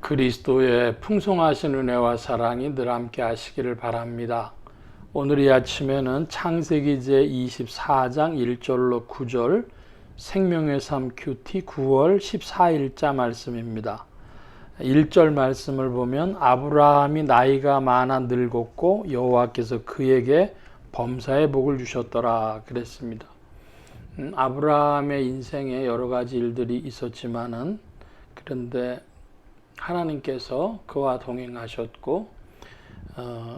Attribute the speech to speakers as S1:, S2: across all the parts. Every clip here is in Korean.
S1: 그리스도의 풍성하신 은혜와 사랑이 늘 함께 하시기를 바랍니다. 오늘 이 아침에는 창세기 제24장 1절로 9절 생명의 삶 큐티 9월 14일자 말씀입니다. 1절 말씀을 보면 아브라함이 나이가 많아 늙었고 여호와께서 그에게 범사의 복을 주셨더라 그랬습니다. 아브라함의 인생에 여러 가지 일들이 있었지만은 그런데 하나님께서 그와 동행하셨고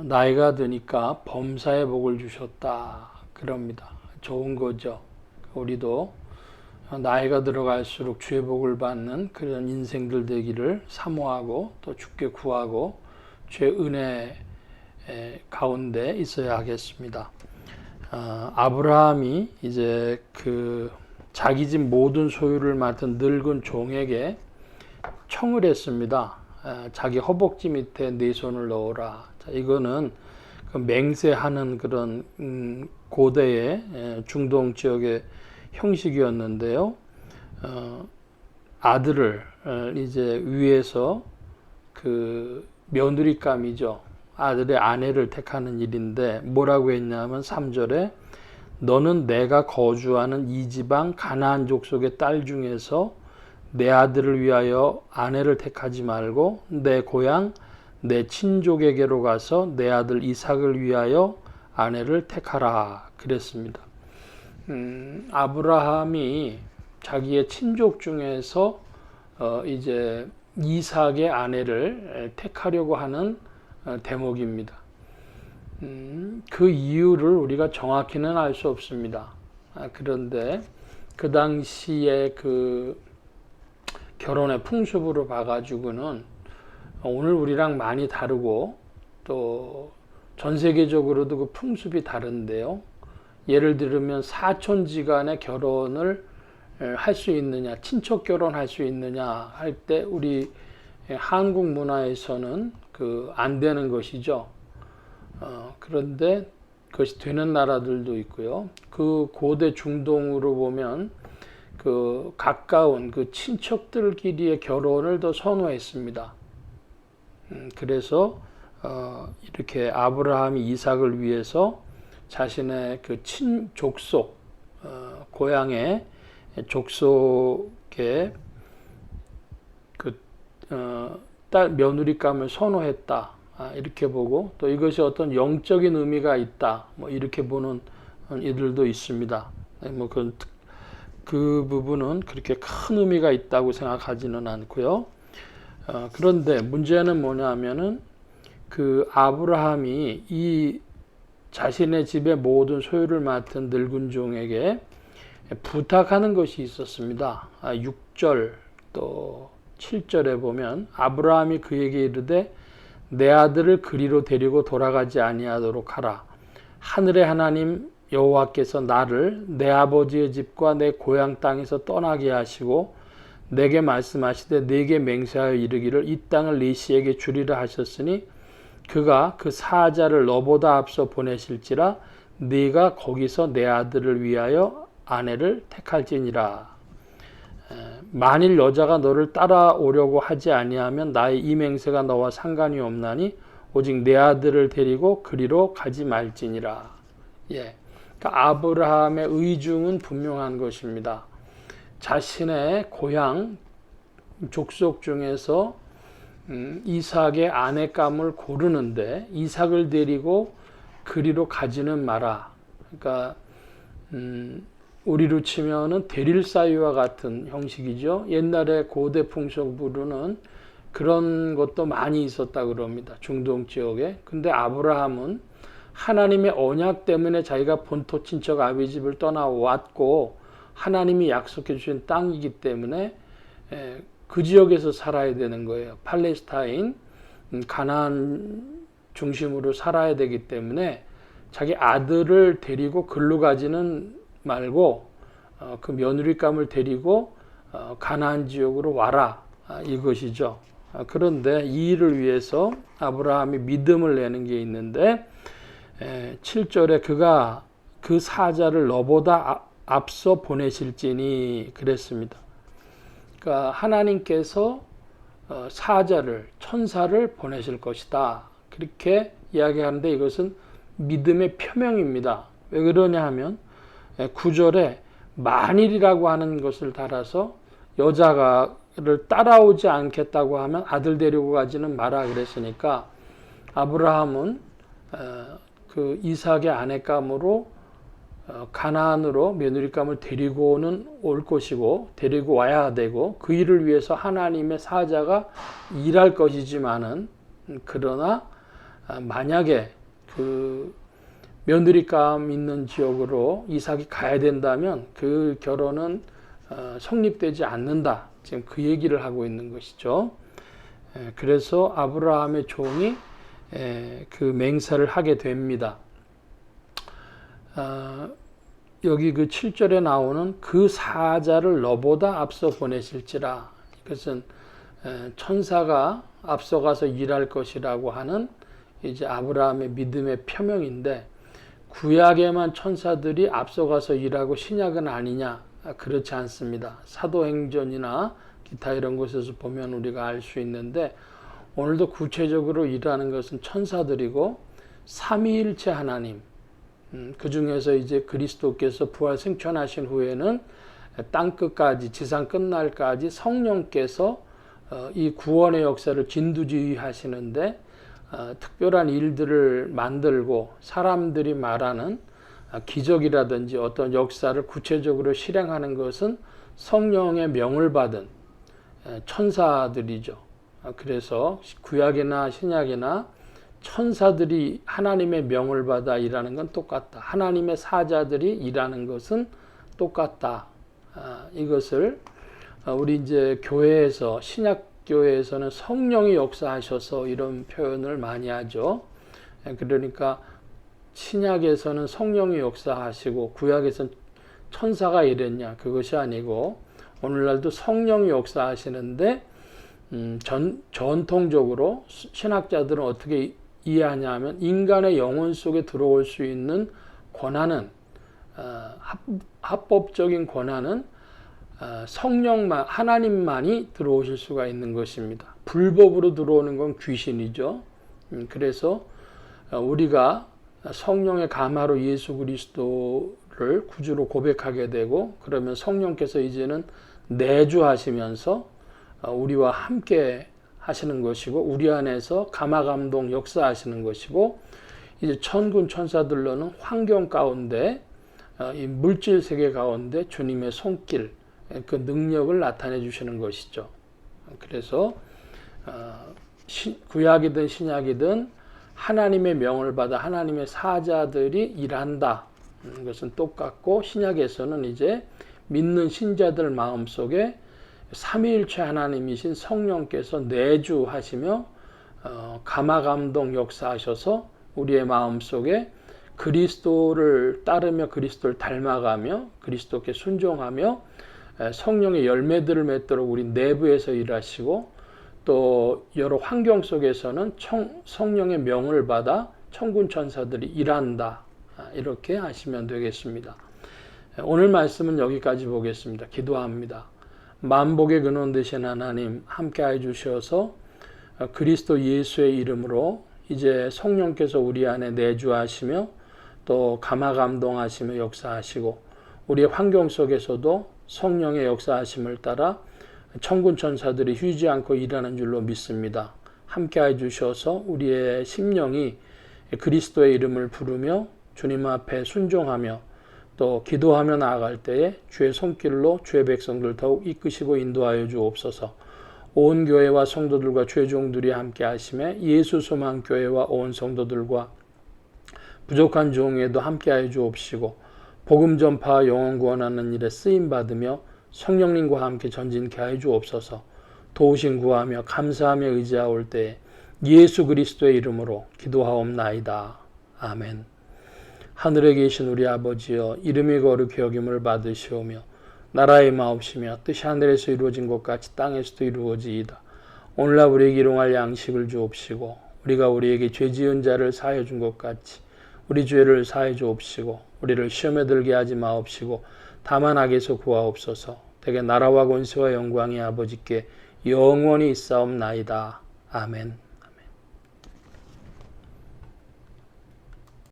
S1: 나이가 드니까 범사의 복을 주셨다 그럽니다. 좋은 거죠. 우리도 나이가 들어갈수록 주의 복을 받는 그런 인생들 되기를 사모하고 또 주께 구하고 주의 은혜 가운데 있어야 하겠습니다. 아브라함이 이제 그 자기 집 모든 소유를 맡은 늙은 종에게 청을 했습니다. 자기 허벅지 밑에 네 손을 넣어라. 자, 이거는 그 맹세하는 그런 고대의 중동 지역의 형식이었는데요. 아들을 이제 위에서 그 며느리감이죠. 아들의 아내를 택하는 일인데 뭐라고 했냐면 3절에 너는 내가 거주하는 이 지방 가나안 족속의 딸 중에서 내 아들을 위하여 아내를 택하지 말고 내 고향 내 친족에게로 가서 내 아들 이삭을 위하여 아내를 택하라 그랬습니다. 아브라함이 자기의 친족 중에서 이제 이삭의 아내를 택하려고 하는 대목입니다. 그 이유를 우리가 정확히는 알 수 없습니다. 그런데 그 당시에 그 결혼의 풍습으로 봐가지고는 오늘 우리랑 많이 다르고 또 전 세계적으로도 그 풍습이 다른데요. 예를 들면 사촌지간의 결혼을 할 수 있느냐, 친척 결혼할 수 있느냐 할 때 우리 한국 문화에서는 그 안 되는 것이죠. 그런데 그것이 되는 나라들도 있고요. 그 고대 중동으로 보면 그 가까운 그 친척들끼리의 결혼을 더 선호했습니다. 그래서 이렇게 아브라함이 이삭을 위해서 자신의 그 친족속 고향의 족속의 그 딸 며느리감을 선호했다 이렇게 보고 또 이것이 어떤 영적인 의미가 있다 뭐 이렇게 보는 이들도 있습니다. 뭐 그 부분은 그렇게 큰 의미가 있다고 생각하지는 않고요. 그런데 문제는 뭐냐면은 그 아브라함이 이 자신의 집의 모든 소유를 맡은 늙은 종에게 부탁하는 것이 있었습니다. 6절 또 7절에 보면 아브라함이 그에게 이르되 내 아들을 그리로 데리고 돌아가지 아니하도록 하라. 하늘의 하나님 여호와께서 나를 내 아버지의 집과 내 고향 땅에서 떠나게 하시고 내게 말씀하시되 내게 맹세하여 이르기를 이 땅을 네 씨에게 주리라 하셨으니 그가 그 사자를 너보다 앞서 보내실지라 네가 거기서 내 아들을 위하여 아내를 택할지니라. 만일 여자가 너를 따라오려고 하지 아니하면 나의 이 맹세가 너와 상관이 없나니 오직 내 아들을 데리고 그리로 가지 말지니라. 그러니까 아브라함의 의중은 분명한 것입니다. 자신의 고향 족속 중에서 이삭의 아내감을 고르는데 이삭을 데리고 그리로 가지는 마라. 그러니까 우리로 치면은 대릴사유와 같은 형식이죠. 옛날에 고대 풍속으로는 그런 것도 많이 있었다 그럽니다. 중동 지역에. 근데 아브라함은 하나님의 언약 때문에 자기가 본토 친척 아비 집을 떠나왔고 하나님이 약속해 주신 땅이기 때문에 그 지역에서 살아야 되는 거예요. 팔레스타인, 가나안 중심으로 살아야 되기 때문에 자기 아들을 데리고 글로 가지는 말고 그 며느리감을 데리고 가나안 지역으로 와라 이것이죠. 그런데 이 일을 위해서 아브라함이 믿음을 내는 게 있는데 7절에 그가 그 사자를 너보다 앞서 보내실지니 그랬습니다. 그러니까 하나님께서 사자를, 천사를 보내실 것이다. 그렇게 이야기하는데 이것은 믿음의 표명입니다. 왜 그러냐 하면 9절에 만일이라고 하는 것을 달아서 여자를 따라오지 않겠다고 하면 아들 데리고 가지는 마라 그랬으니까 아브라함은 그 이삭의 아내감으로 가나안으로 며느리감을 데리고는 올 것이고 데리고 와야 되고 그 일을 위해서 하나님의 사자가 일할 것이지만은 그러나 만약에 그 며느리감 있는 지역으로 이삭이 가야 된다면 그 결혼은 성립되지 않는다. 지금 그 얘기를 하고 있는 것이죠. 그래서 아브라함의 종이 그 맹세를 하게 됩니다. 여기 그 7절에 나오는 그 사자를 너보다 앞서 보내실지라. 이것은 천사가 앞서가서 일할 것이라고 하는 이제 아브라함의 믿음의 표명인데 구약에만 천사들이 앞서가서 일하고 신약은 아니냐? 그렇지 않습니다. 사도행전이나 기타 이런 곳에서 보면 우리가 알 수 있는데 오늘도 구체적으로 일하는 것은 천사들이고 삼위일체 하나님, 그 중에서 이제 그리스도께서 부활 승천하신 후에는 땅 끝까지 지상 끝날까지 성령께서 이 구원의 역사를 진두지휘하시는데 특별한 일들을 만들고 사람들이 말하는 기적이라든지 어떤 역사를 구체적으로 실행하는 것은 성령의 명을 받은 천사들이죠. 그래서 구약이나 신약이나 천사들이 하나님의 명을 받아 일하는 건 똑같다. 하나님의 사자들이 일하는 것은 똑같다. 이것을 우리 이제 교회에서 신약 교회에서는 성령이 역사하셔서 이런 표현을 많이 하죠. 그러니까 신약에서는 성령이 역사하시고 구약에서는 천사가 이랬냐 그것이 아니고 오늘날도 성령이 역사하시는데 전통적으로 신학자들은 어떻게 이해하냐 하면 인간의 영혼 속에 들어올 수 있는 권한은 합법적인 권한은 성령만 하나님만이 들어오실 수가 있는 것입니다. 불법으로 들어오는 건 귀신이죠. 그래서 우리가 성령의 감화로 예수 그리스도를 구주로 고백하게 되고 그러면 성령께서 이제는 내주하시면서 우리와 함께 하시는 것이고 우리 안에서 감화 감동 역사하시는 것이고 이제 천군 천사들로는 환경 가운데 이 물질 세계 가운데 주님의 손길 그 능력을 나타내 주시는 것이죠. 그래서 구약이든 신약이든 하나님의 명을 받아 하나님의 사자들이 일한다. 것은 똑같고 신약에서는 이제 믿는 신자들 마음속에 삼위일체 하나님이신 성령께서 내주하시며 감화 감동 역사하셔서 우리의 마음속에 그리스도를 따르며 그리스도를 닮아가며 그리스도께 순종하며 성령의 열매들을 맺도록 우리 내부에서 일하시고 또 여러 환경 속에서는 성령의 명을 받아 천군 천사들이 일한다. 이렇게 하시면 되겠습니다. 오늘 말씀은 여기까지 보겠습니다. 기도합니다. 만복의 근원 되신 하나님 함께해 주셔서 그리스도 예수의 이름으로 이제 성령께서 우리 안에 내주하시며 또 감화 감동하시며 역사하시고 우리의 환경 속에서도 성령의 역사하심을 따라 천군 천사들이 쉬지 않고 일하는 줄로 믿습니다. 함께해 주셔서 우리의 심령이 그리스도의 이름을 부르며 주님 앞에 순종하며 또 기도하며 나아갈 때에 주의 손길로 주의 백성들 더욱 이끄시고 인도하여 주옵소서. 온 교회와 성도들과 주의 종들이 함께 하심에 예수 소망 교회와 온 성도들과 부족한 종에도 함께 하여 주옵시고 복음 전파와 영혼 구원하는 일에 쓰임 받으며 성령님과 함께 전진케 하여 주옵소서. 도우심 구하며 감사하며 의지하올 때에 예수 그리스도의 이름으로 기도하옵나이다. 아멘. 하늘에 계신 우리 아버지여 이름이 거룩히 여김을 받으시오며 나라의 마옵시며 뜻이 하늘에서 이루어진 것 같이 땅에서도 이루어지이다. 오늘날 우리에게 일용할 양식을 주옵시고 우리가 우리에게 죄 지은 자를 사하여 준 것 같이 우리 죄를 사하여 주옵시고 우리를 시험에 들게 하지 마옵시고 다만 악에서 구하옵소서. 대개 나라와 권세와 영광이 아버지께 영원히 있사옵나이다. 아멘.